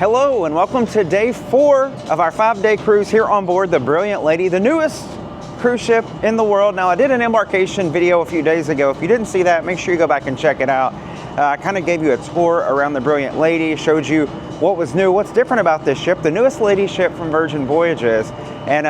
Hello and welcome to day 4 of our 5-day cruise here on board the Brilliant Lady, the newest cruise ship in the world. Now, I did an embarkation video a few days ago. If you didn't see that, make sure you go back and check it out. I kind of gave you a tour around the Brilliant Lady, showed you what was new, what's different about this ship, the newest lady ship from Virgin Voyages. And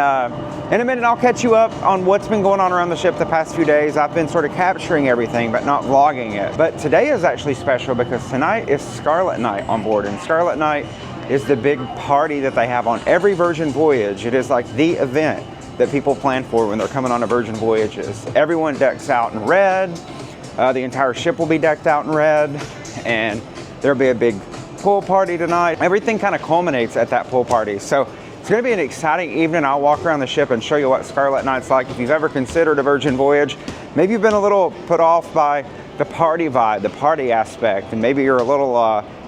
in a minute, I'll catch you up on what's been going on around the ship the past few days. I've been sort of capturing everything, but not vlogging it. But today is actually special because tonight is Scarlet Night on board. And Scarlet Night is the big party that they have on every Virgin voyage. It is like the event that people plan for when they're coming on a Virgin Voyages. Everyone decks out in red. The entire ship will be decked out in red. And there'll be a big pool party tonight. Everything kind of culminates at that pool party. So it's going to be an exciting evening. I'll walk around the ship and show you what Scarlet Night's like. If you've ever considered a Virgin voyage, maybe you've been a little put off by the party vibe, the party aspect, and maybe you're a little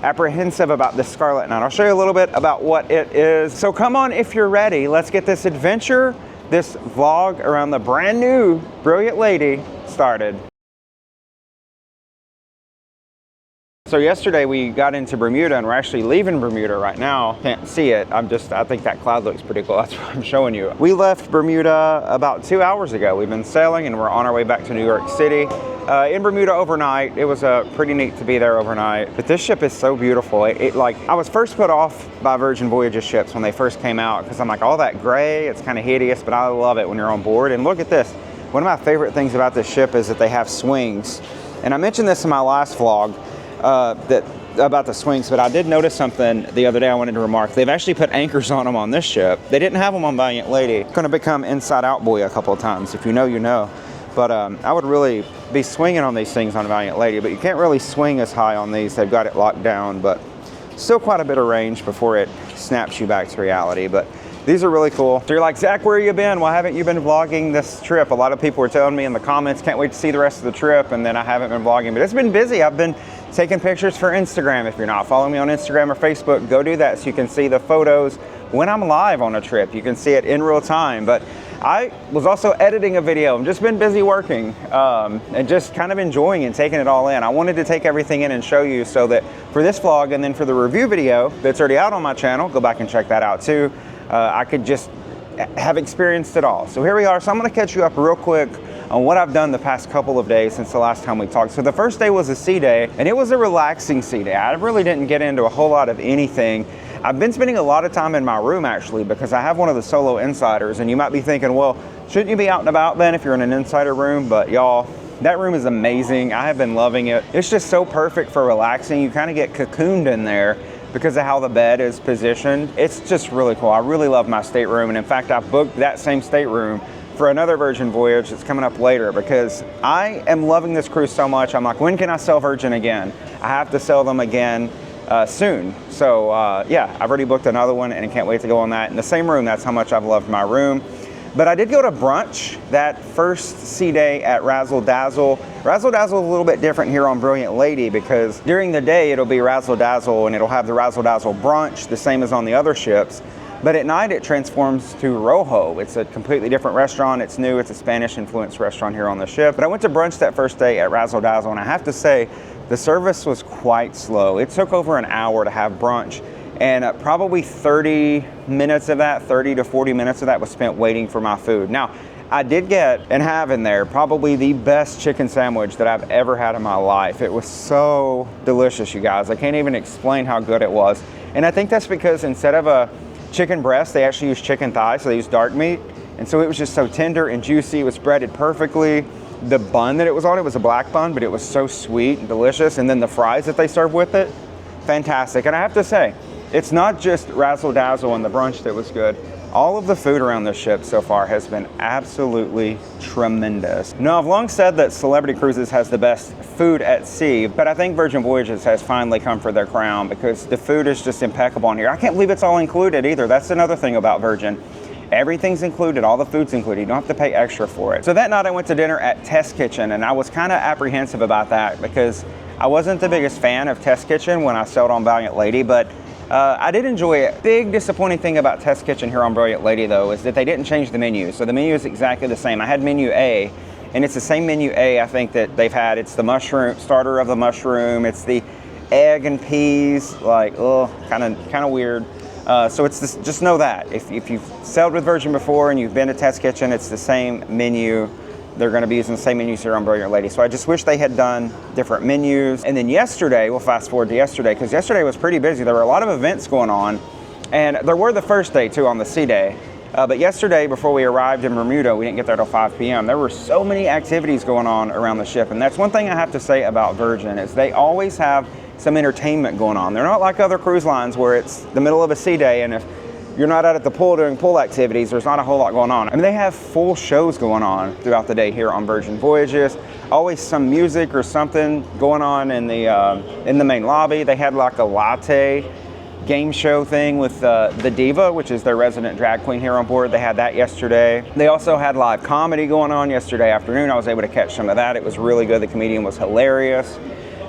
apprehensive about the Scarlet Night. I'll show you a little bit about what it is. So come on if you're ready. Let's get this adventure, this vlog around the brand new Brilliant Lady started. So yesterday we got into Bermuda and we're actually leaving Bermuda right now. Can't see it. I think that cloud looks pretty cool. That's what I'm showing you. We left Bermuda about 2 hours ago. We've been sailing and we're on our way back to New York City. In Bermuda overnight. It was pretty neat to be there overnight. But this ship is so beautiful. Like, I was first put off by Virgin Voyages ships when they first came out because I'm like, all that gray, it's kind of hideous, but I love it when you're on board. And look at this. One of my favorite things about this ship is that they have swings. And I mentioned this in my last vlog. About the swings, but I did notice something the other day I wanted to remark. They've actually put anchors on them on this ship. They didn't have them on Valiant Lady. It's going to become Inside Out Boy a couple of times. If you know, you know. But I would really be swinging on these things on Valiant Lady, but you can't really swing as high on these. They've got it locked down, but still quite a bit of range before it snaps you back to reality. But these are really cool. So you're like, Zach, where you been? Why haven't you been vlogging this trip? A lot of people were telling me in the comments, can't wait to see the rest of the trip, and then I haven't been vlogging. But it's been busy. I've been taking pictures for Instagram. If you're not following me on Instagram or Facebook, go do that so you can see the photos when I'm live on a trip. You can see it in real time. But I was also editing a video. I've just been busy working and just kind of enjoying and taking it all in. I wanted to take everything in and show you so that for this vlog and then for the review video that's already out on my channel, go back and check that out too. I could just have experienced it all. So here we are. So I'm going to catch you up real quick on what I've done the past couple of days since the last time we talked. So the first day was a sea day, and it was a relaxing sea day. I really didn't get into a whole lot of anything. I've been spending a lot of time in my room actually because I have one of the solo insiders, and you might be thinking, well, shouldn't you be out and about then if you're in an insider room? But y'all, that room is amazing. I have been loving it. It's just so perfect for relaxing. You kind of get cocooned in there because of how the bed is positioned. It's just really cool. I really love my stateroom, and in fact, I've booked that same stateroom for another Virgin voyage that's coming up later because I am loving this cruise so much. I'm like, when can I sell Virgin again? I have to sell them again soon. So yeah, I've already booked another one and I can't wait to go on that in the same room. That's how much I've loved my room. But I did go to brunch that first sea day at Razzle Dazzle. Razzle Dazzle is a little bit different here on Brilliant Lady because during the day it'll be Razzle Dazzle and it'll have the Razzle Dazzle brunch, the same as on the other ships. But at night it transforms to Rojo. It's a completely different restaurant. It's new. It's a Spanish influenced restaurant here on the ship. But I went to brunch that first day at Razzle Dazzle, and I have to say the service was quite slow. It took over an hour to have brunch, and probably 30 minutes of that, 30 to 40 minutes of that was spent waiting for my food. Now, I did get and have in there probably the best chicken sandwich that I've ever had in my life. It was so delicious, you guys. I can't even explain how good it was. And I think that's because instead of a chicken breast, they actually use chicken thighs, so they use dark meat. And so it was just so tender and juicy. It was breaded perfectly. The bun that it was on, it was a black bun, but it was so sweet and delicious. And then the fries that they served with it, fantastic. And I have to say, it's not just Razzle Dazzle and the brunch that was good. All of the food around the ship so far has been absolutely tremendous. Now, I've long said that Celebrity Cruises has the best food at sea, but I think Virgin Voyages has finally come for their crown because the food is just impeccable on here. I can't believe it's all included either. That's another thing about Virgin. Everything's included, all the food's included. You don't have to pay extra for it. So that night I went to dinner at Test Kitchen, and I was kind of apprehensive about that because I wasn't the biggest fan of Test Kitchen when I sailed on Valiant Lady, but I did enjoy it. Big disappointing thing about Test Kitchen here on Brilliant Lady though is that they didn't change the menu. So the menu is exactly the same. I had menu A, and it's the same menu A I think that they've had. It's the mushroom, starter of the mushroom. It's the egg and peas, like, oh, kind of weird. So it's this, just know that if you've sailed with Virgin before and you've been to Test Kitchen, it's the same menu. They're going to be using the same menus here on Brilliant Lady. So I just wish they had done different menus. And then yesterday, we'll fast forward to yesterday, because yesterday was pretty busy. There were a lot of events going on, and there were the first day too, on the sea day. But yesterday, before we arrived in Bermuda, we didn't get there till 5 p.m. There were so many activities going on around the ship. And that's one thing I have to say about Virgin, is they always have some entertainment going on. They're not like other cruise lines where it's the middle of a sea day, and if you're not out at the pool doing pool activities, there's not a whole lot going on. I mean, they have full shows going on throughout the day here on Virgin Voyages. Always some music or something going on in the main lobby. They had like a latte game show thing with the Diva, which is their resident drag queen here on board. They had that yesterday. They also had live comedy going on yesterday afternoon. I was able to catch some of that. It was really good. The comedian was hilarious.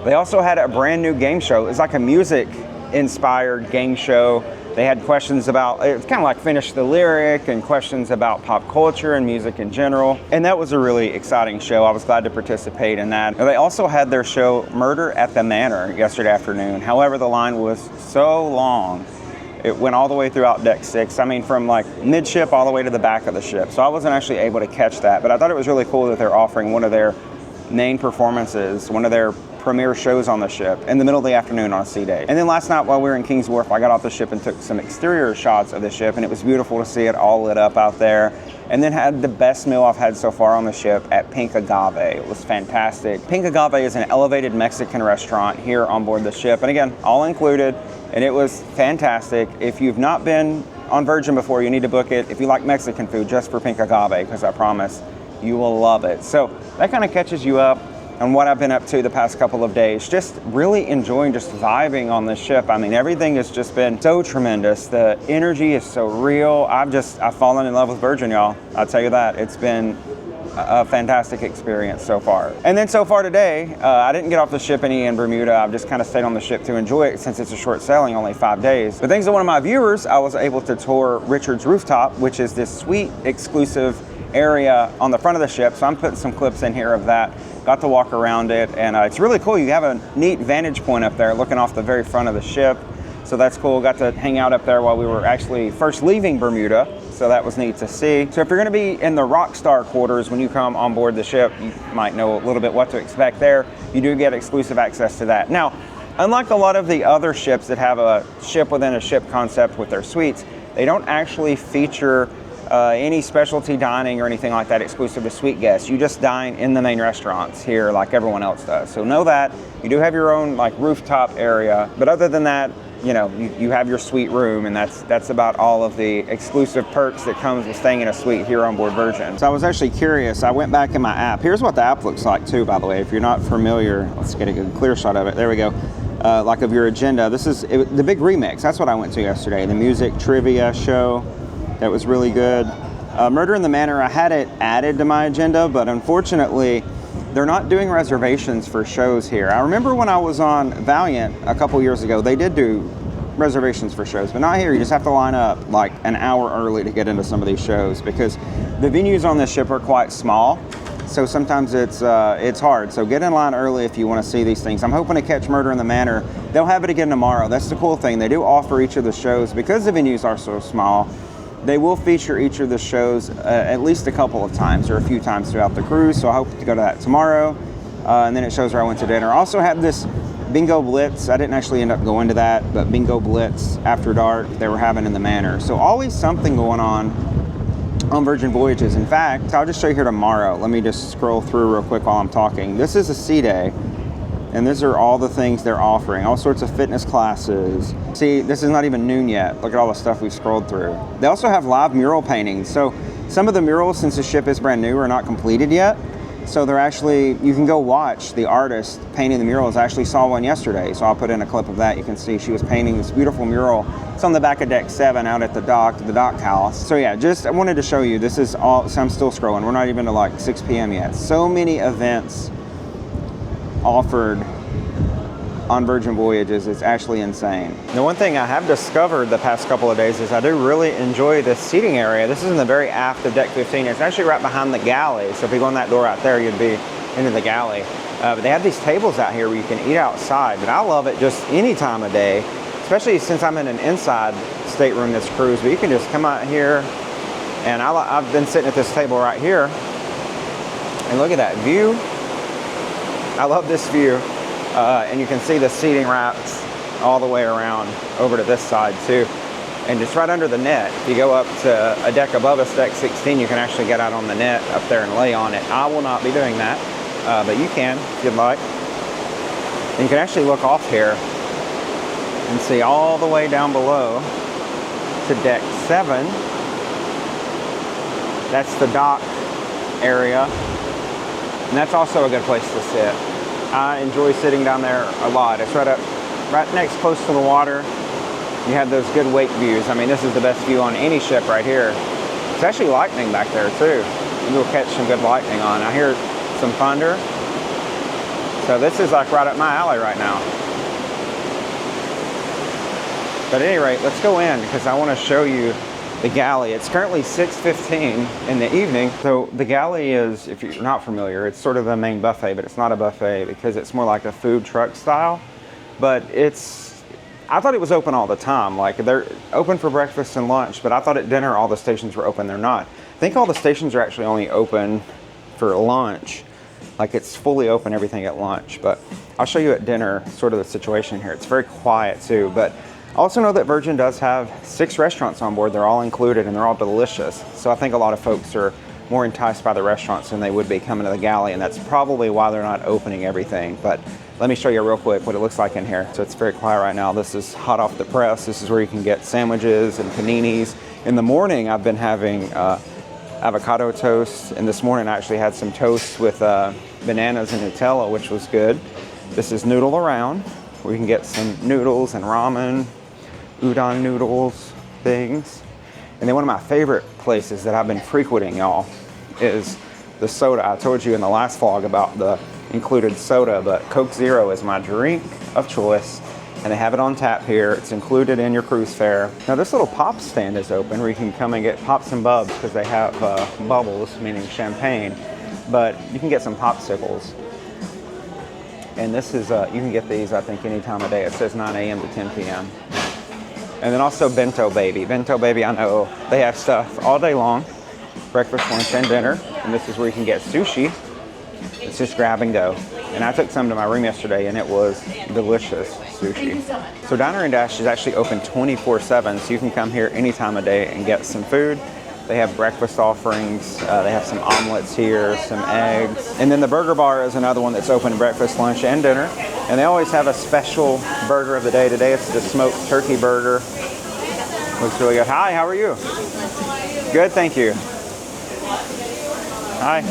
They also had a brand new game show. It's like a music-inspired game show. They had questions about, it's kind of like Finish the Lyric, and questions about pop culture and music in general. And that was a really exciting show. I was glad to participate in that. And they also had their show Murder at the Manor yesterday afternoon. However, the line was so long. It went all the way throughout deck 6. I mean, from like midship all the way to the back of the ship. So I wasn't actually able to catch that, but I thought it was really cool that they're offering one of their main performances, one of their premiere shows on the ship in the middle of the afternoon on a sea day. And then last night while we were in King's Wharf, I got off the ship and took some exterior shots of the ship, and it was beautiful to see it all lit up out there. And then had the best meal I've had so far on the ship at Pink Agave. It was fantastic. Pink Agave is an elevated Mexican restaurant here on board the ship, and again, all included, and it was fantastic. If you've not been on Virgin before, you need to book it. If you like Mexican food, just for Pink Agave, because I promise you will love it. So that kind of catches you up on what I've been up to the past couple of days. Just really enjoying just vibing on the ship. I mean, everything has just been so tremendous. The energy is so real. I've fallen in love with Virgin, y'all. I'll tell you that. It's been a fantastic experience so far. And then so far today, I didn't get off the ship any in Bermuda. I've just kind of stayed on the ship to enjoy it since it's a short sailing, only 5 days. But thanks to one of my viewers, I was able to tour Richard's Rooftop, which is this sweet exclusive area on the front of the ship. So I'm putting some clips in here of that. Got to walk around it, and it's really cool. You have a neat vantage point up there looking off the very front of the ship. So that's cool. Got to hang out up there while we were actually first leaving Bermuda. So that was neat to see. So if you're going to be in the Rockstar quarters when you come on board the ship, you might know a little bit what to expect there. You do get exclusive access to that. Now, unlike a lot of the other ships that have a ship within a ship concept with their suites, they don't actually feature any specialty dining or anything like that exclusive to suite guests. You just dine in the main restaurants here like everyone else does. So know that. You do have your own like rooftop area, but other than that, you know, you have your suite room, and that's about all of the exclusive perks that comes with staying in a suite here on board Virgin. So I was actually curious. I went back in my app. Here's what the app looks like too, by the way. If you're not familiar, let's get a good clear shot of it. There we go. Like of your agenda. This is the big remix. That's what I went to yesterday. The music trivia show. That was really good. Murder in the Manor, I had it added to my agenda, but unfortunately, they're not doing reservations for shows here. I remember when I was on Valiant a couple years ago, they did do reservations for shows, but not here. You just have to line up like an hour early to get into some of these shows, because the venues on this ship are quite small. So sometimes it's hard. So get in line early if you want to see these things. I'm hoping to catch Murder in the Manor. They'll have it again tomorrow. That's the cool thing. They do offer each of the shows, because the venues are so small. They will feature each of the shows at least a couple of times or a few times throughout the cruise. So I hope to go to that tomorrow. And then it shows where I went to dinner. I also had this Bingo Blitz. I didn't actually end up going to that, but Bingo Blitz after dark they were having in the Manor. So always something going on Virgin Voyages. In fact, I'll just show you here tomorrow. Let me just scroll through real quick while I'm talking. This is a sea day, and these are all the things they're offering. All sorts of fitness classes. See, this is not even noon yet. Look at all the stuff we've scrolled through. They also have live mural paintings. So some of the murals, since the ship is brand new, are not completed yet. So they're actually, you can go watch the artist painting the murals. I actually saw one yesterday, so I'll put in a clip of that. You can see she was painting this beautiful mural. It's on the back of deck 7 out at the dock house. So yeah, I wanted to show you, this is all, so I'm still scrolling. We're not even to like 6 p.m. yet. So many events offered on Virgin Voyages, it's actually insane. The one thing I have discovered the past couple of days is I do really enjoy this seating area. This is in the very aft of deck 15. It's actually right behind the galley. So if you go in that door out there, you'd be into the galley. But they have these tables out here where you can eat outside, but I love it just any time of day, especially since I'm in an inside stateroom this cruise. But you can just come out here, and I've been sitting at this table right here, and look at that view. I love this view, and you can see the seating racks all the way around over to this side too. And just right under the net, if you go up to a deck above us, deck 16, you can actually get out on the net up there and lay on it. I will not be doing that, but you can if you'd like. And you can actually look off here and see all the way down below to deck 7. That's the dock area, and that's also a good place to sit. I enjoy sitting down there a lot. It's right next close to the water. You have those good wake views. I mean, this is the best view on any ship right here. It's actually lightning back there too. You'll catch some good lightning on. I hear some thunder. So this is like right up my alley right now. But at any rate, let's go in because I want to show you the galley. It's currently 6:15 in the evening. So the galley is, if you're not familiar, it's sort of the main buffet, but it's not a buffet because it's more like a food truck style. But I thought it was open all the time. Like, they're open for breakfast and lunch, but I thought at dinner all the stations were open. They're not. I think all the stations are actually only open for lunch. Like, it's fully open everything at lunch, but I'll show you at dinner sort of the situation here. It's very quiet too, but also know that Virgin does have 6 restaurants on board. They're all included and they're all delicious. So I think a lot of folks are more enticed by the restaurants than they would be coming to the galley, and that's probably why they're not opening everything. But let me show you real quick what it looks like in here. So it's very quiet right now. This is hot off the press. This is where you can get sandwiches and paninis. In the morning, I've been having avocado toast, and this morning I actually had some toast with bananas and Nutella, which was good. This is Noodle Around, where you can get some noodles and ramen, udon noodles, things. And then one of my favorite places that I've been frequenting, y'all, is the soda. I told you in the last vlog about the included soda, but Coke Zero is my drink of choice, and they have it on tap here. It's included in your cruise fare. Now this little pop stand is open where you can come and get pops and bubs because they have bubbles, meaning champagne, but you can get some popsicles. And this is, you can get these I think any time of day. It says 9 a.m. to 10 p.m. And then also Bento Baby. Bento Baby, I know they have stuff all day long, breakfast, lunch, and dinner. And this is where you can get sushi. It's just grab and go. And I took some to my room yesterday and it was delicious sushi. So Diner and Dash is actually open 24/7, so you can come here any time of day and get some food. They have breakfast offerings. They have some omelets here, some eggs. And then the burger bar is another one that's open breakfast, lunch, and dinner. And they always have a special burger of the day. Today it's the smoked turkey burger. Looks really good. Hi, how are you? Good, thank you. Hi.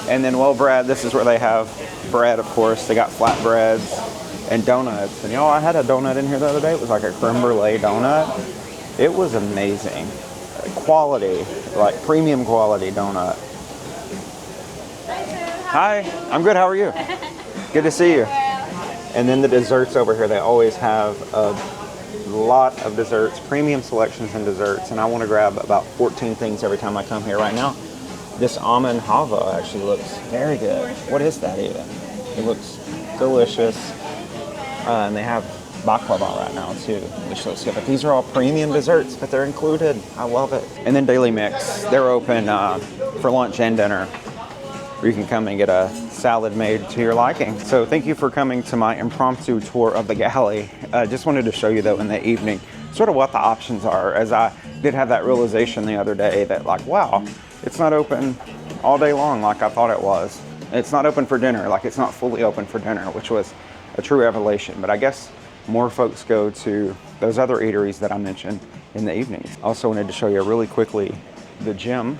And then well bread, this is where they have bread, of course. They got flatbreads and donuts. And y'all, I had a donut in here the other day. It was like a creme brulee donut. It was amazing. Quality, like premium quality donut. Hi, I'm good, how are you? Good to see you. And then the desserts over here, they always have a lot of desserts, premium selections and desserts. And I want to grab about 14 things every time I come here right now. This almond halva actually looks very good. What is that even? It looks delicious. And they have baklava right now too, which looks good. But these are all premium desserts, but they're included. I love it. And then Daily Mix. They're open for lunch and dinner, where you can come and get a salad made to your liking. So thank you for coming to my impromptu tour of the galley. Just wanted to show you though in the evening sort of what the options are, as I did have that realization the other day that like, wow, it's not open all day long like I thought it was. It's not open for dinner, like it's not fully open for dinner, which was a true revelation. But I guess more folks go to those other eateries that I mentioned in the evenings. Also wanted to show you really quickly the gym,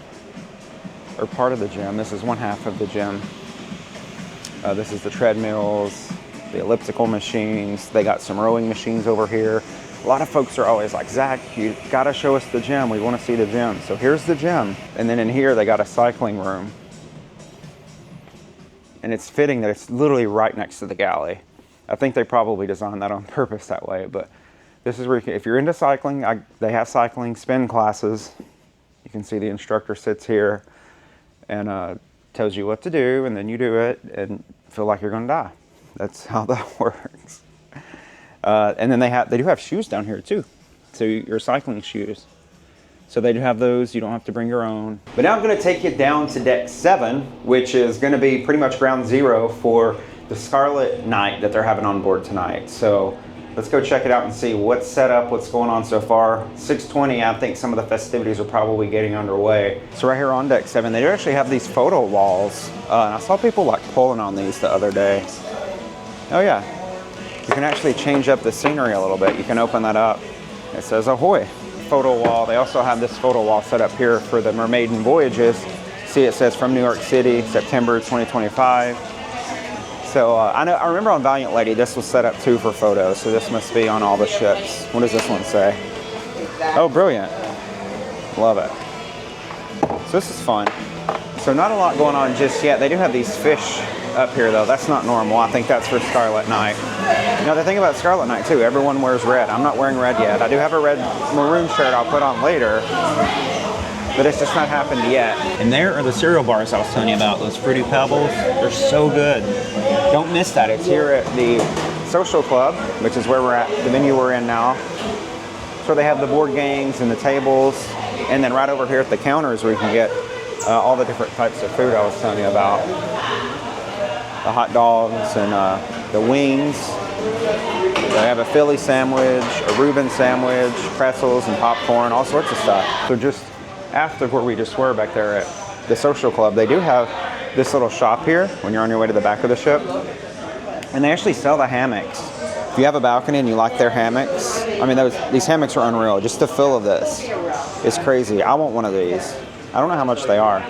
or part of the gym. This is one half of the gym. This is the treadmills, the elliptical machines. They got some rowing machines over here. A lot of folks are always like, Zach, you gotta show us the gym. We wanna see the gym. So here's the gym. And then in here, they got a cycling room. And it's fitting that it's literally right next to the galley. I think they probably designed that on purpose that way, but this is where you can, if you're into cycling, they have cycling spin classes. You can see the instructor sits here, and tells you what to do, and then you do it and feel like you're gonna die. That's how that works. And then they do have shoes down here too. So your cycling shoes. So they do have those, you don't have to bring your own. But now I'm gonna take you down to deck 7, which is gonna be pretty much ground zero for the Scarlet Night that they're having on board tonight. So let's go check it out and see what's set up, what's going on so far. 6:20, I think some of the festivities are probably getting underway. So right here on deck 7, they do actually have these photo walls. And I saw people like pulling on these the other day. Oh yeah, you can actually change up the scenery a little bit. You can open that up. It says ahoy. Photo wall. They also have this photo wall set up here for the Mermaiden Voyages. See, it says from New York City, September 2025. So I remember on Valiant Lady, this was set up too for photos. So this must be on all the ships. What does this one say? Oh, brilliant. Love it. So this is fun. So not a lot going on just yet. They do have these fish up here though. That's not normal. I think that's for Scarlet Night. Now the thing about Scarlet Night too, everyone wears red. I'm not wearing red yet. I do have a red maroon shirt I'll put on later, but it's just not happened yet. And there are the cereal bars I was telling you about, those Fruity Pebbles. They're so good. Don't miss that. It's here at the Social Club, which is where we're at, the venue we're in now. So they have the board games and the tables, and then right over here at the counters where you can get all the different types of food I was telling you about. The hot dogs and the wings. They have a Philly sandwich, a Reuben sandwich, pretzels and popcorn, all sorts of stuff. So just after where we just were back there at the Social Club, they do have this little shop here when you're on your way to the back of the ship. And they actually sell the hammocks. If you have a balcony and you like their hammocks, I mean, these hammocks are unreal. Just the feel of this is crazy. I want one of these. I don't know how much they are,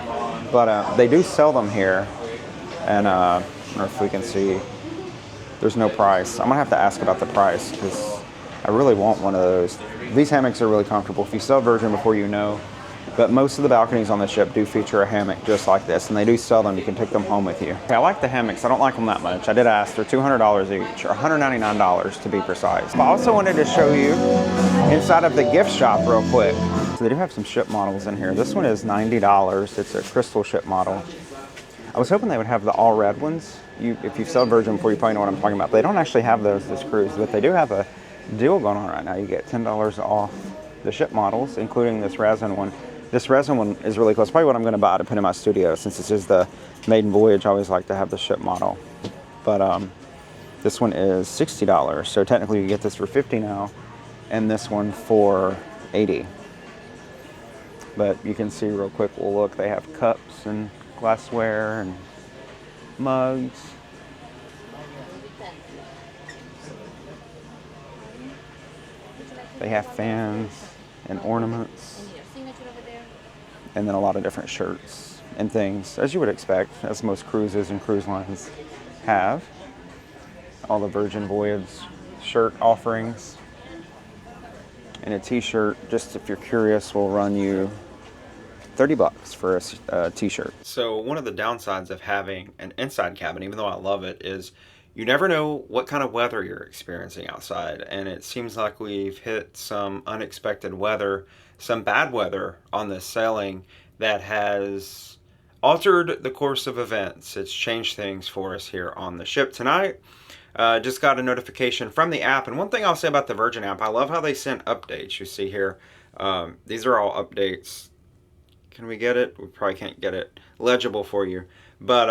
but they do sell them here. And I don't know if we can see, there's no price. I'm gonna have to ask about the price because I really want one of those. These hammocks are really comfortable. If you sell Virgin before you know, but most of the balconies on the ship do feature a hammock just like this, and they do sell them. You can take them home with you. Okay, I like the hammocks. I don't like them that much. I did ask. They're $200 each, or $199 to be precise. But I also wanted to show you inside of the gift shop real quick. So they do have some ship models in here. This one is $90. It's a crystal ship model. I was hoping they would have the all red ones. If you've sold Virgin before, you probably know what I'm talking about. They don't actually have those this cruise, but they do have a deal going on right now. You get $10 off the ship models, including this resin one. This resin one is really cool. It's probably what I'm going to buy to put in my studio, since this is the maiden voyage. I always like to have the ship model. But this one is $60. So technically you get this for $50 now, and this one for $80. But you can see real quick, we'll look, they have cups and glassware and mugs. They have fans and ornaments, and then a lot of different shirts and things, as you would expect, as most cruises and cruise lines have. All the Virgin Voyage shirt offerings, and a t-shirt, just if you're curious, will run you $30 for a t-shirt. So one of the downsides of having an inside cabin, even though I love it, is you never know what kind of weather you're experiencing outside. And it seems like we've hit some unexpected weather, some bad weather on this sailing that has altered the course of events. It's changed things for us here on the ship tonight. Just got a notification from the app. And one thing I'll say about the Virgin app, I love how they sent updates. You see here, these are all updates. Can we get it? We probably can't get it legible for you. But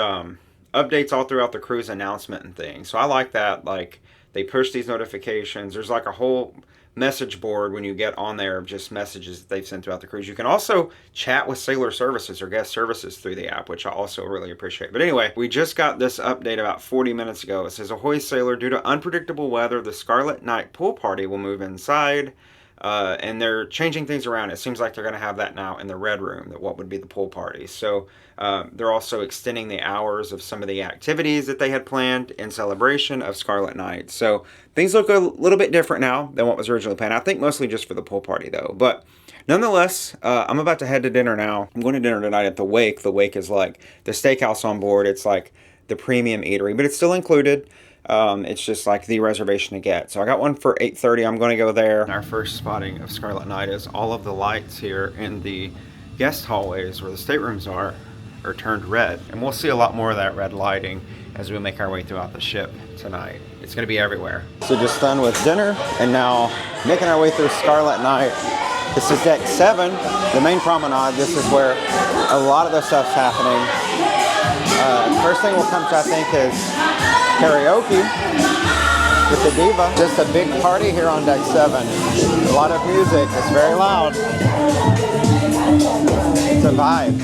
updates all throughout the cruise announcement and things. So I like that. Like, they push these notifications. There's like a whole message board when you get on there of just messages that they've sent throughout the cruise. You can also chat with sailor services or guest services through the app, which I also really appreciate. But anyway, we just got this update about 40 minutes ago. It says, ahoy sailor, due to unpredictable weather, the Scarlet Night pool party will move inside. And they're changing things around. It seems like they're going to have that now in the red room, that what would be the pool party. So they're also extending the hours of some of the activities that they had planned in celebration of Scarlet Night. So things look a little bit different now than what was originally planned. I think mostly just for the pool party though. But nonetheless, I'm about to head to dinner now. I'm going to dinner tonight at the Wake. The Wake is like the steakhouse on board. It's like the premium eatery, but it's still included. It's just like the reservation to get. So I got one for 8:30. I'm going to go there. Our first spotting of Scarlet Night is all of the lights here in the guest hallways where the staterooms are or turned red. And we'll see a lot more of that red lighting as we make our way throughout the ship tonight. It's gonna be everywhere. So just done with dinner and now making our way through Scarlet Night. This is deck 7, the main promenade. This is where a lot of the stuff's happening. First thing we'll come to, I think, is karaoke with the diva. Just a big party here on deck 7. A lot of music, it's very loud. It's a vibe.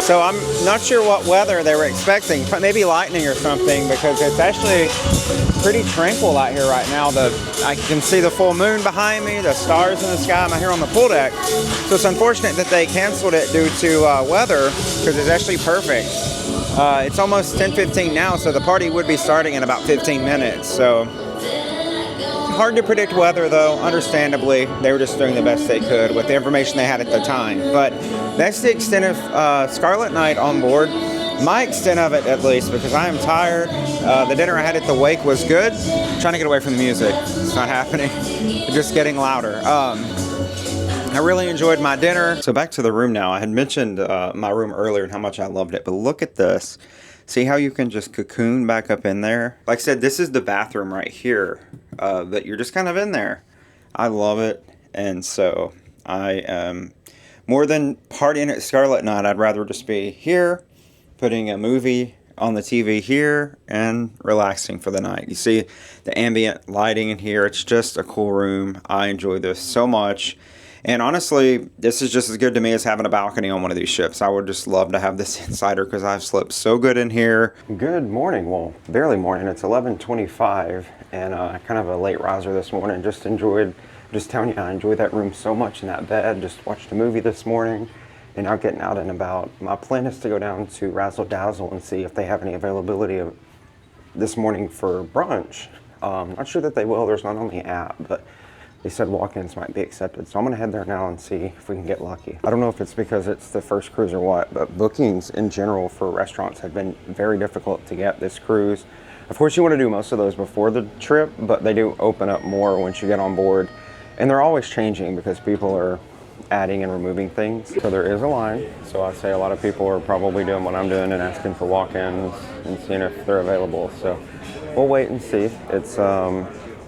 So I'm not sure what weather they were expecting, maybe lightning or something, because it's actually pretty tranquil out here right now. I can see the full moon behind me, the stars in the sky. I'm out here on the pool deck. So it's unfortunate that they canceled it due to weather, because it's actually perfect. It's almost 10:15 now, so the party would be starting in about 15 minutes. So hard to predict weather though, understandably. They were just doing the best they could with the information they had at the time. But that's the extent of Scarlet Night on board. My extent of it, at least, because I am tired. The dinner I had at the wake was good. I'm trying to get away from the music. It's not happening. It's just getting louder. I really enjoyed my dinner. So back to the room now. I had mentioned my room earlier and how much I loved it, but look at this. See how you can just cocoon back up in there? Like I said, this is the bathroom right here, that you're just kind of in there. I love it. And so I am more than partying at Scarlet Night. I'd rather just be here, putting a movie on the TV here and relaxing for the night. You see the ambient lighting in here. It's just a cool room. I enjoy this so much. And honestly, this is just as good to me as having a balcony on one of these ships. I would just love to have this insider because I've slept so good in here. Good morning. Well, barely morning. It's 11:25 and kind of a late riser this morning. Just telling you, I enjoyed that room so much in that bed. Just watched a movie this morning and now getting out and about. My plan is to go down to Razzle Dazzle and see if they have any availability of this morning for brunch. Not sure that they will. There's not on the app, but they said walk-ins might be accepted. So I'm gonna head there now and see if we can get lucky. I don't know if it's because it's the first cruise or what, but bookings in general for restaurants have been very difficult to get this cruise. Of course, you wanna do most of those before the trip, but they do open up more once you get on board. And they're always changing because people are adding and removing things. So there is a line. So I'd say a lot of people are probably doing what I'm doing and asking for walk-ins and seeing if they're available. So we'll wait and see. It's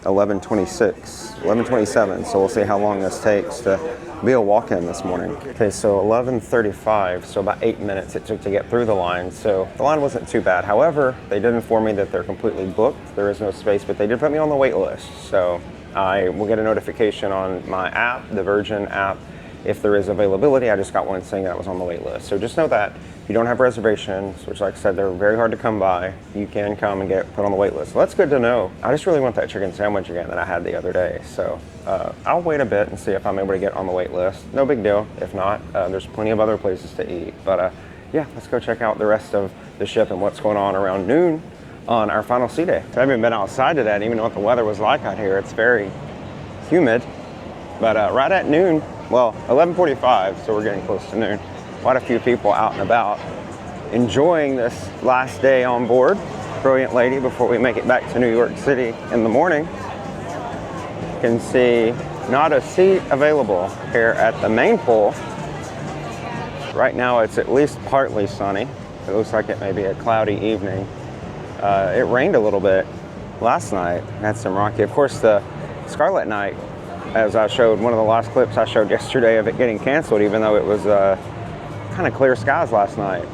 11:27, so we'll see how long this takes to be a walk-in this morning. Okay, so 11:35, so about 8 minutes it took to get through the line, so the line wasn't too bad. However, they did inform me that they're completely booked. There is no space, but they did put me on the wait list, so I will get a notification on my app, the Virgin app, if there is availability. I just got one saying that I was on the wait list. So just know that if you don't have reservations, which like I said, they're very hard to come by, you can come and get put on the wait list. So that's good to know. I just really want that chicken sandwich again that I had the other day. So I'll wait a bit and see if I'm able to get on the wait list. No big deal. If not, there's plenty of other places to eat. But yeah, let's go check out the rest of the ship and what's going on around noon on our final sea day. I haven't been outside today. I didn't even know what the weather was like out here. It's very humid. But right at noon, well, 11:45, so we're getting close to noon. Quite a few people out and about enjoying this last day on board Brilliant Lady before we make it back to New York City in the morning. You can see not a seat available here at the main pool. Right now it's at least partly sunny. It looks like it may be a cloudy evening. It rained a little bit last night. Had some rocky. Of course, the Scarlet Night, as I showed, one of the last clips I showed yesterday of it getting canceled, even though it was kind of clear skies last night.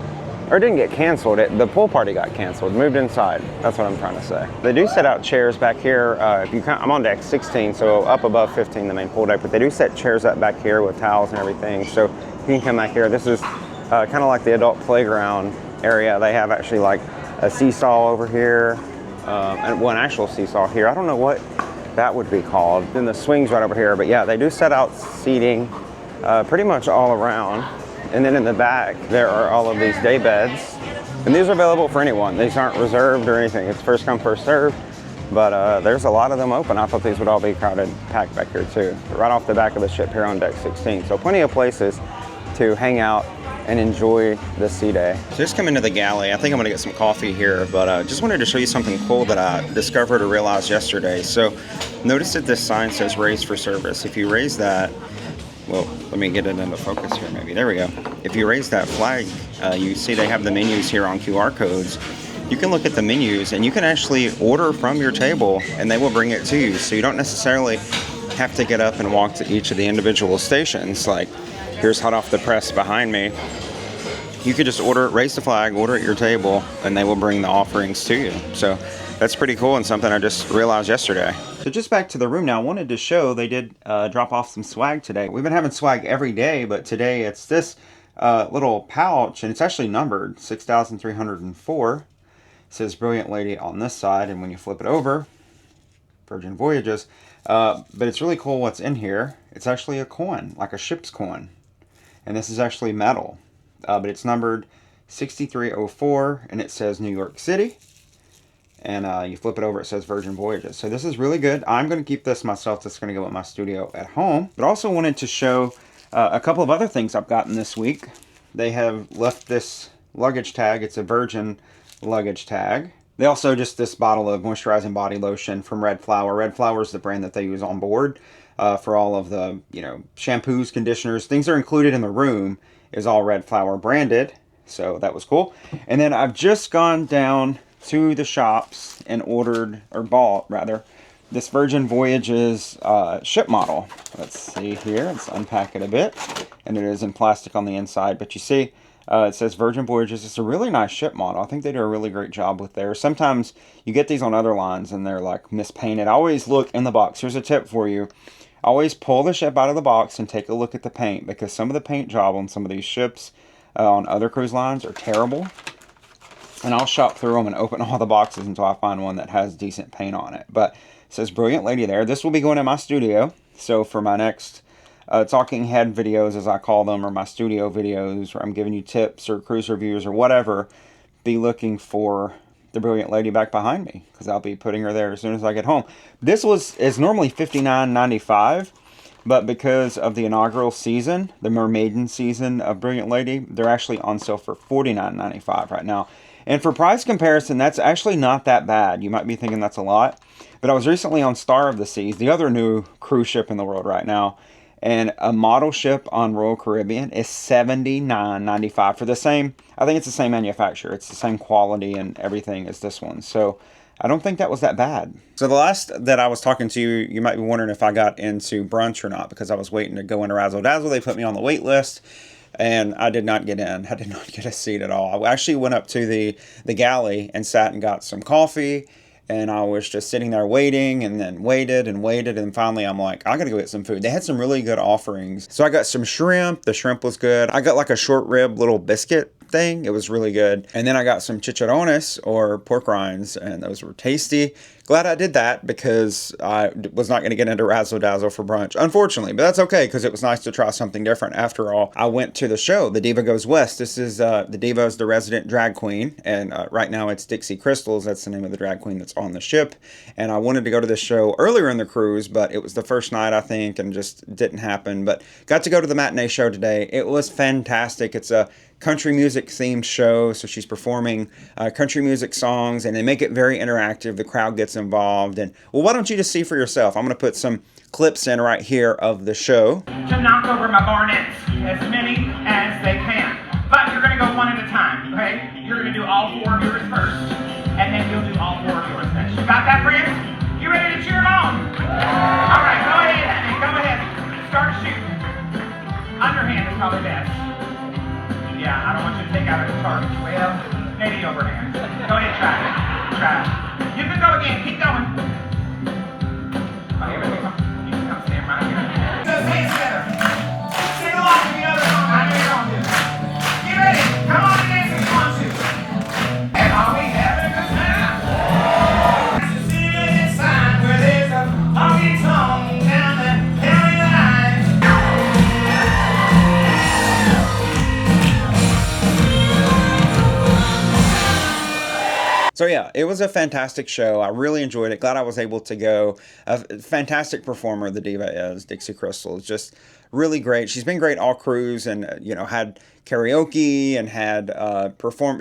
Or it didn't get canceled, the pool party got canceled, moved inside. That's what I'm trying to say. They do set out chairs back here. If you I'm on deck 16, so up above 15, the main pool deck, but they do set chairs up back here with towels and everything. So you can come back here. This is kind of like the adult playground area. They have actually like a seesaw over here, and one actual seesaw here. I don't know what that would be called. Then the swings right over here, but yeah, they do set out seating pretty much all around. And then in the back, there are all of these day beds. And these are available for anyone. These aren't reserved or anything. It's first come, first served. But there's a lot of them open. I thought these would all be crowded, packed back here too. Right off the back of the ship here on deck 16. So plenty of places to hang out and enjoy the sea day. So just come into the galley. I think I'm gonna get some coffee here, but just wanted to show you something cool that I discovered or realized yesterday. So notice that this sign says raise for service. If you raise that, well, let me get it into focus here maybe. There we go. If you raise that flag, you see they have the menus here on QR codes. You can look at the menus and you can actually order from your table and they will bring it to you. So you don't necessarily have to get up and walk to each of the individual stations. Like, here's hot off the press behind me. You could just order it, raise the flag, order at your table, and they will bring the offerings to you. So that's pretty cool and something I just realized yesterday. So just back to the room now, I wanted to show they did drop off some swag today. We've been having swag every day, but today it's this little pouch, and it's actually numbered 6,304. It says Brilliant Lady on this side, and when you flip it over, Virgin Voyages. But it's really cool what's in here. It's actually a coin, like a ship's coin. And this is actually metal. But it's numbered 6304, and it says New York City. And you flip it over, it says Virgin Voyages. So this is really good. I'm going to keep this myself. This is going to go in my studio at home. But also wanted to show a couple of other things I've gotten this week. They have left this luggage tag. It's a Virgin luggage tag. They also just this bottle of moisturizing body lotion from Red Flower. Red Flower is the brand that they use on board for all of the, shampoos, conditioners, things that are included in the room is all Red Flower branded. So that was cool. And then I've just gone down to the shops and ordered, or bought rather, this Virgin Voyages ship model. Let's see here. Let's unpack it a bit. And it is in plastic on the inside, but you see, it says Virgin Voyages. It's a really nice ship model. I think they do a really great job with theirs. Sometimes you get these on other lines and they're like mispainted. I always look in the box. Here's a tip for you. Always pull the ship out of the box and take a look at the paint, because some of the paint job on some of these ships on other cruise lines are terrible. And I'll shop through them and open all the boxes until I find one that has decent paint on it. But it says Brilliant Lady there. This will be going in my studio. So for my next talking head videos, as I call them, or my studio videos, where I'm giving you tips or cruise reviews or whatever, be looking for the Brilliant Lady back behind me, because I'll be putting her there as soon as I get home. This is normally $59.95, but because of the inaugural season, the Mermaiden season of Brilliant Lady, they're actually on sale for $49.95 right now. And for price comparison, that's actually not that bad. You might be thinking that's a lot, but I was recently on Star of the Seas, the other new cruise ship in the world right now, and a model ship on Royal Caribbean is $79.95 for the same, I think it's the same manufacturer. It's the same quality and everything as this one. So I don't think that was that bad. So the last that I was talking to you, you might be wondering if I got into brunch or not, because I was waiting to go into Razzle Dazzle. They put me on the wait list, and I did not get in. I did not get a seat at all. I actually went up to the galley and sat and got some coffee. And I was just sitting there waiting, and then waited, and finally I'm like, I gotta go get some food. They had some really good offerings. So I got some shrimp. The shrimp was good. I got like a short rib little biscuit thing. It was really good. And then I got some chicharrones, or pork rinds, and those were tasty. Glad I did that, because I was not going to get into Razzle Dazzle for brunch, unfortunately. But that's okay, because it was nice to try something different. After all, I went to the show, The Diva Goes West. This is, the Diva is the resident drag queen. And right now it's Dixie Crystals. That's the name of the drag queen that's on the ship. And I wanted to go to this show earlier in the cruise, but it was the first night, I think, and just didn't happen. But got to go to the matinee show today. It was fantastic. It's a country music themed show, so she's performing country music songs, and they make it very interactive. The crowd gets involved, and well, why don't you just see for yourself? I'm going to put some clips in right here of the show. To knock over my barnets, as many as they can, but you're going to go one at a time, okay? You're going to do all four of yours first, and then you'll do all four of yours next. You got that, friends? You ready to cheer them on? All right, go ahead, honey, go ahead. Start shooting. Underhand is probably best. Yeah, I don't want you to take out a guitar. Well, maybe overhand. Go ahead, try it. Try it. You can go again. Keep going. Okay, ready? Come. You can come stand right here. Just hands together. Sing along with the other song. I know you're going to. Get ready. Come on and dance if you want to. And are we having a good time? That's the city sign where there's a honky tonk down the county line. So yeah, it was a fantastic show. I really enjoyed it. Glad I was able to go. A fantastic performer, the diva is, Dixie Crystal. Just really great. She's been great all cruise, and you know, had karaoke and had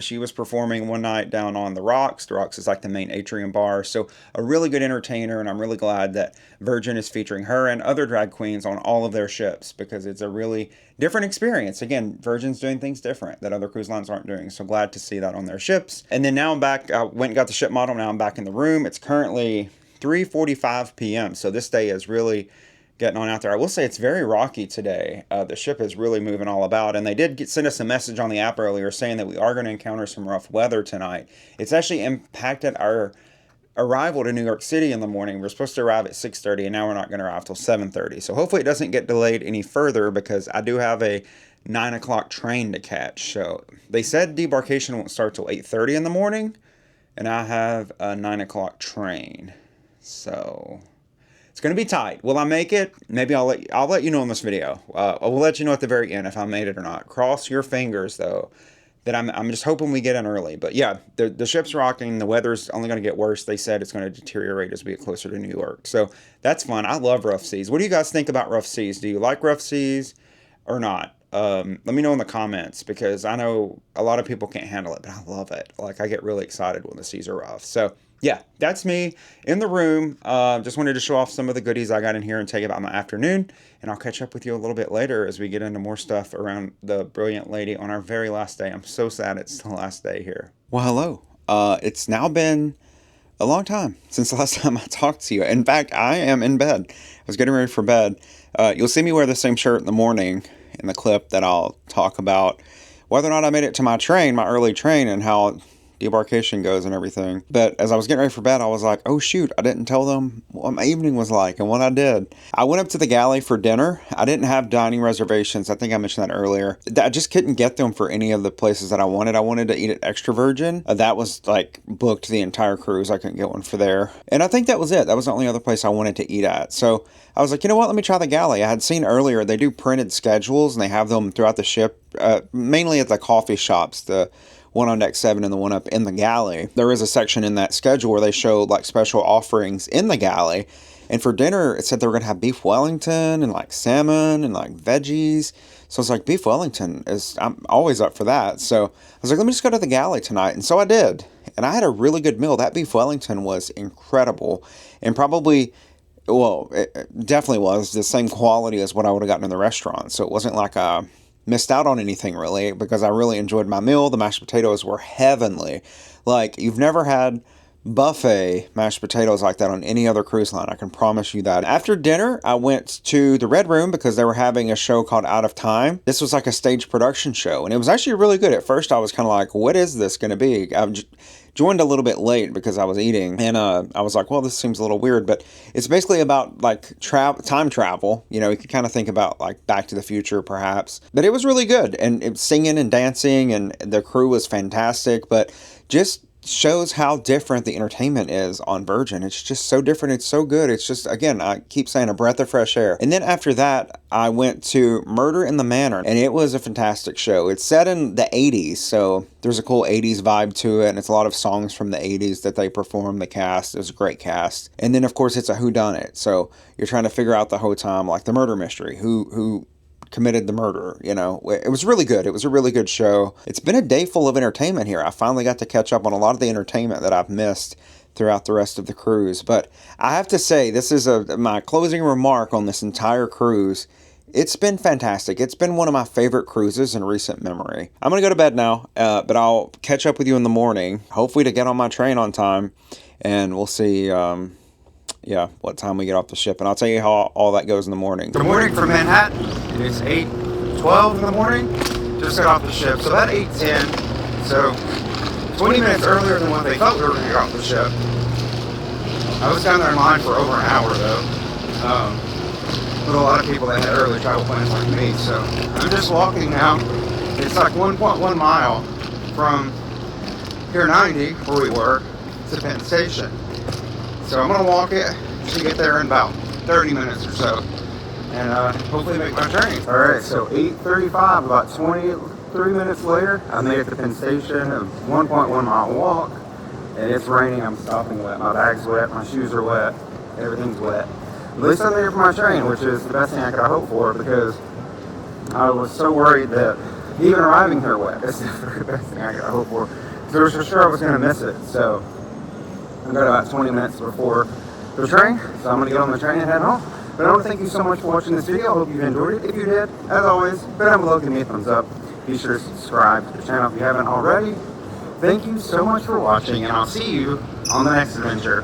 she was performing one night down on the Rocks. The Rocks is like the main atrium bar. So a really good entertainer, and I'm really glad that Virgin is featuring her and other drag queens on all of their ships, because it's a really different experience. Again, Virgin's doing things different that other cruise lines aren't doing. So glad to see that on their ships. And then now I'm back. I went and got the ship model. Now I'm back in the room. It's currently 3:45 p.m. So this day is really getting on out there. I will say it's very rocky today. The ship is really moving all about, and they did send us a message on the app earlier saying that we are going to encounter some rough weather tonight. It's actually impacted our arrival to New York City in the morning. We're supposed to arrive at 6:30, and now we're not going to arrive till 7:30. So hopefully it doesn't get delayed any further, because I do have a 9 o'clock train to catch. So they said debarkation won't start till 8:30 in the morning, and I have a 9 o'clock train. So it's going to be tight. Will I make it? Maybe I'll let you know in this video. I will let you know at the very end if I made it or not. Cross your fingers, though, that I'm just hoping we get in early. But yeah, the ship's rocking. The weather's only going to get worse. They said it's going to deteriorate as we get closer to New York. So that's fun. I love rough seas. What do you guys think about rough seas? Do you like rough seas or not? Let me know in the comments, because I know a lot of people can't handle it, but I love it. Like, I get really excited when the seas are rough. So yeah, that's me in the room. Just wanted to show off some of the goodies I got in here and take about my afternoon. And I'll catch up with you a little bit later as we get into more stuff around the Brilliant Lady on our very last day. I'm so sad it's the last day here. Well, hello. It's now been a long time since the last time I talked to you. In fact, I am in bed. I was getting ready for bed. You'll see me wear the same shirt in the morning in the clip that I'll talk about whether or not I made it to my train, my early train, and how debarkation goes and everything. But as I was getting ready for bed, I was like, oh shoot, I didn't tell them what my evening was like and what I did. I went up to the galley for dinner. I didn't have dining reservations. I think I mentioned that earlier. I just couldn't get them for any of the places that I wanted. I wanted to eat at Extra Virgin. That was like booked the entire cruise. I couldn't get one for there. And I think that was it. That was the only other place I wanted to eat at. So I was like, you know what, let me try the galley. I had seen earlier they do printed schedules, and they have them throughout the ship, mainly at the coffee shops, the one on deck 7 and the one up in the galley. There is a section in that schedule where they show like special offerings in the galley. And for dinner, it said they were going to have beef Wellington and like salmon and like veggies. So it's like beef Wellington I'm always up for that. So I was like, let me just go to the galley tonight. And so I did. And I had a really good meal. That beef Wellington was incredible. And probably, well, it definitely was the same quality as what I would have gotten in the restaurant. So it wasn't like a missed out on anything really, because I really enjoyed my meal. The mashed potatoes were heavenly. Like, you've never had buffet mashed potatoes like that on any other cruise line. I can promise you that. After dinner, I went to the Red Room because they were having a show called Out of Time. This was like a stage production show, and it was actually really good. At first, I was kind of like, what is this going to be? I joined a little bit late because I was eating, and I was like, well, this seems a little weird, but it's basically about like time travel. You know, you could kind of think about like Back to the Future perhaps, but it was really good, and it was singing and dancing, and the crew was fantastic, but just shows how different the entertainment is on Virgin. It's just so different. It's so good. It's just, again, I keep saying, a breath of fresh air. And then after that, I went to Murder in the Manor, and it was a fantastic show. It's set in the 80s, so there's a cool 80s vibe to it, and it's a lot of songs from the 80s that they perform, the cast. It was a great cast. And then, of course, it's a whodunit, so you're trying to figure out the whole time, like the murder mystery, who committed the murder. You know, it was really good. It was a really good show. It's been a day full of entertainment here. I finally got to catch up on a lot of the entertainment that I've missed throughout the rest of the cruise. But I have to say, this is my closing remark on this entire cruise. It's been fantastic. It's been one of my favorite cruises in recent memory. I'm going to go to bed now, but I'll catch up with you in the morning, hopefully to get on my train on time, and we'll see what time we get off the ship, and I'll tell you how all that goes in the morning. Good morning from Manhattan. It's 8:12 in the morning. Just got off the ship, so about 8:10. So 20 minutes earlier than what they thought we were going to get off the ship. I was down there in line for over an hour though. With a lot of people that had early travel plans like me. So I'm just walking now. It's like 1.1 mile from Pier 90, where we were, to Penn Station. So I'm going to walk it to get there in about 30 minutes or so, and hopefully make my train. Alright, so 8:35, about 23 minutes later, I made it to Penn Station, a 1.1 mile walk, and it's raining. I'm stopping wet. My bag's wet, my shoes are wet, everything's wet. At least I'm there for my train, which is the best thing I could hope for, because I was so worried that even arriving here wet is the best thing I could hope for. Because I was for sure I was going to miss it. So I've got about 20 minutes before the train, so I'm going to get on the train and head home. But I want to thank you so much for watching this video. I hope you enjoyed it. If you did, as always, go down below, give me a thumbs up. Be sure to subscribe to the channel if you haven't already. Thank you so much for watching, and I'll see you on the next adventure.